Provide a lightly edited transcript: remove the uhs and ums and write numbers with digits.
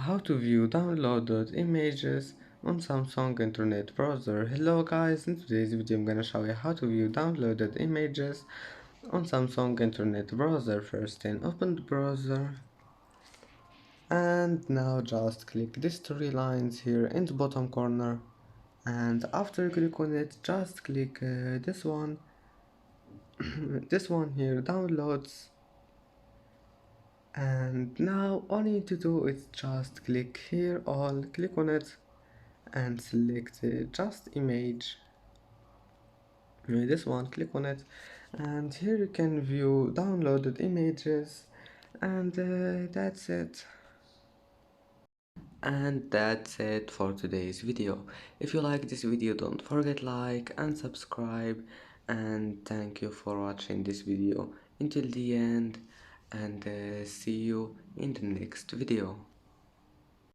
How to view downloaded images on Samsung Internet Browser. Hello guys, in today's video I'm gonna show you how to view downloaded images on Samsung Internet Browser. First then open the browser and now just click these three lines here in the bottom corner, and after you click on it just click this one this one here, downloads. And now all you need to do is just click here, all click on it and select just image. This one, click on it, and here you can view downloaded images. And that's it. And that's it for today's video. If you like this video, don't forget like and subscribe, and thank you for watching this video until the end, and see you in the next video.